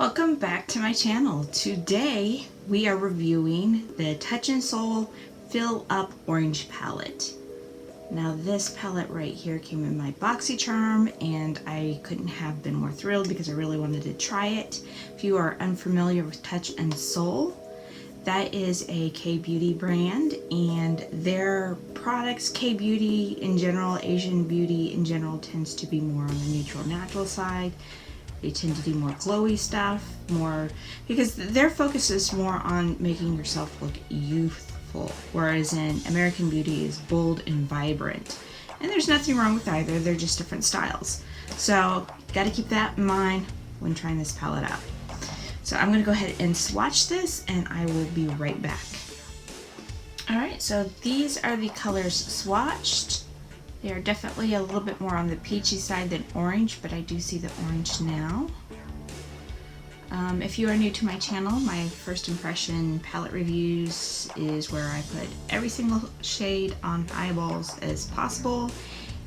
Welcome back to my channel. Today we are reviewing the Touch in Soul Fill Up Orange palette. Now this palette right here came in my BoxyCharm and I couldn't have been more thrilled because I really wanted to try it. If you are unfamiliar with Touch in Soul, that is a K-beauty brand, and their products, K-beauty in general, Asian beauty in general, tends to be more on the neutral natural side. They tend to do more glowy stuff, because their focus is more on making yourself look youthful, whereas in American Beauty is bold and vibrant. And there's nothing wrong with either, they're just different styles. So, gotta keep that in mind when trying this palette out. So I'm gonna go ahead and swatch this and I will be right back. Alright, so these are the colors swatched. They are definitely a little bit more on the peachy side than orange, but I do see the orange now. If you are new to my channel, my first impression palette reviews is where I put every single shade on eyeballs as possible,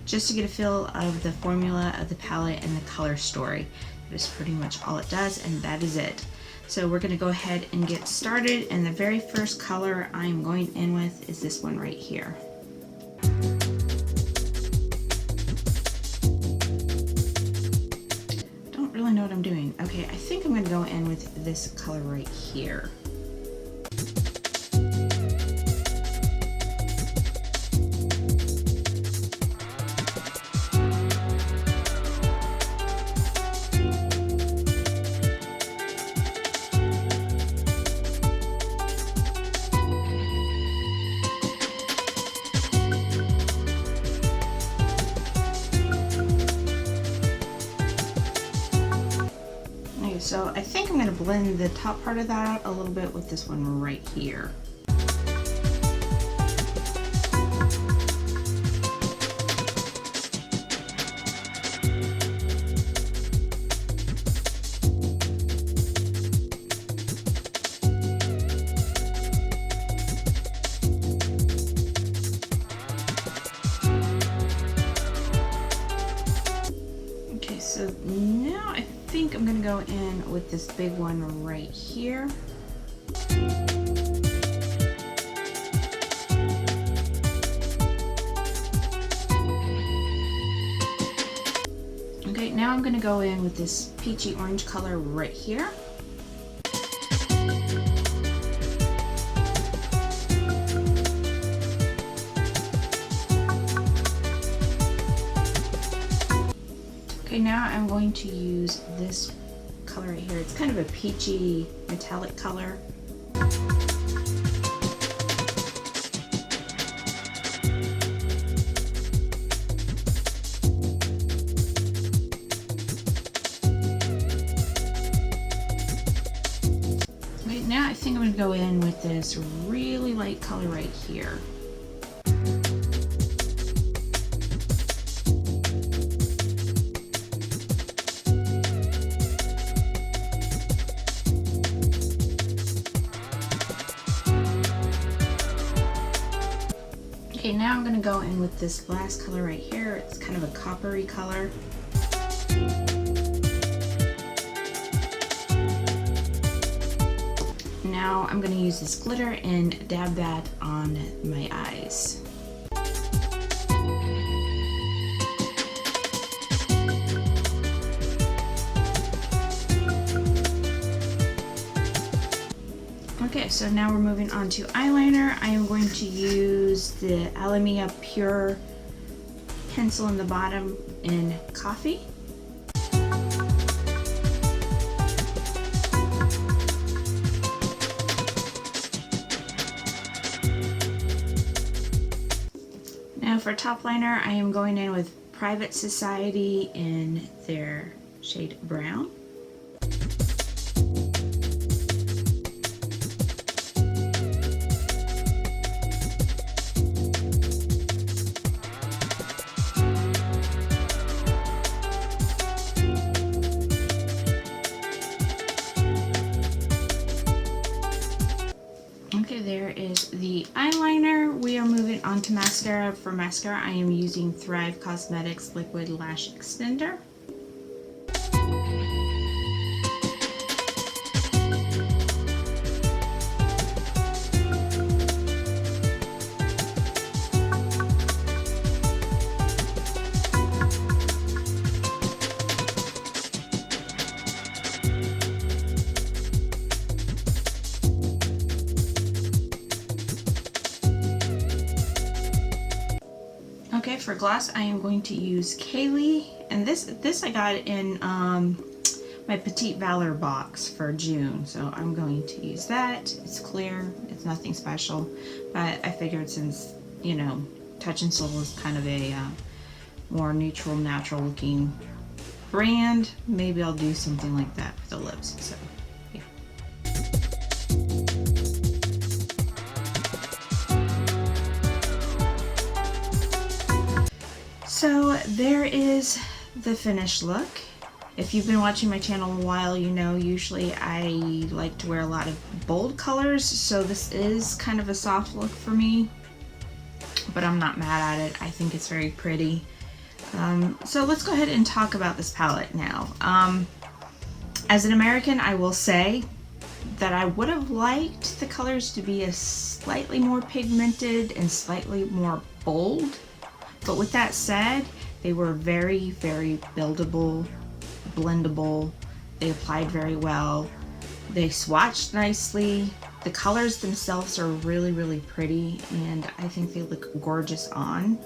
just to get a feel of the formula of the palette and the color story. That is pretty much all it does, and that is it. So we're going to go ahead and get started, and the very first color I'm going in with is this one right here. I know what I'm doing. Okay, I think I'm going to go in with this color right here. So I think I'm going to blend the top part of that out a little bit with this one right here. Okay, so now I think I'm going to go in with this big one right here. Okay, now I'm going to go in with this peachy orange color right here. Okay, now I'm going to use this color right here. It's kind of a peachy metallic color. Okay, now I think I'm going to go in with this really light color right here. Okay, now I'm going to go in with this last color right here. It's kind of a coppery color. Now I'm going to use this glitter and dab that on my eyes. Okay, so now we're moving on to eyeliner. I am going to use the Alamia Pure pencil in the bottom in Coffee. Now for top liner, I am going in with Private Society in their shade Brown. Okay, there is the eyeliner. We are moving on to mascara. For mascara, I am using Thrive Cosmetics Liquid Lash Extender. for gloss, I am going to use Kaylee, and this I got in my Petite Valor box for June, so I'm going to use that. It's clear, it's nothing special, but I figured since, you know, Touch in Sol is kind of a more neutral, natural looking brand, maybe I'll do something like that for the lips. So yeah. So there is the finished look. If you've been watching my channel a while, you know usually I like to wear a lot of bold colors, so this is kind of a soft look for me, but I'm not mad at it. I think it's very pretty. So let's go ahead and talk about this palette now. As an American, I will say that I would have liked the colors to be a slightly more pigmented and slightly more bold, but with that said, they were very, very buildable, blendable. They applied very well. They swatched nicely. The colors themselves are really, really pretty, and I think they look gorgeous on.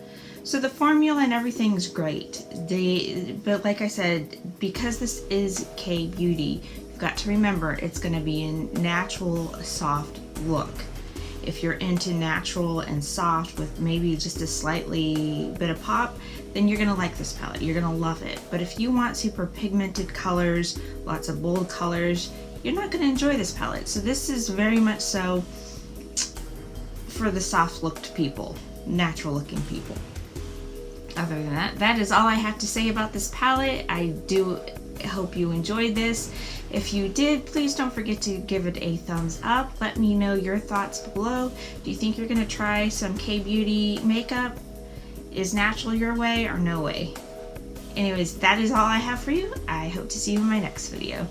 So the formula and everything's great. But like I said, because this is K-Beauty, you've got to remember it's going to be a natural, soft look. If you're into natural and soft with maybe just a slightly bit of pop, then you're gonna like this palette. You're gonna love it. But if you want super pigmented colors, lots of bold colors, you're not gonna enjoy this palette. So this is very much so for the soft looked people, natural looking people. Other than that, that is all I have to say about this palette. I do hope you enjoyed this. If you did, please don't forget to give it a thumbs up. Let me know your thoughts below. Do you think you're gonna try some K-Beauty makeup? Is natural your way or no way? Anyways, that is all I have for you. I hope to see you in my next video.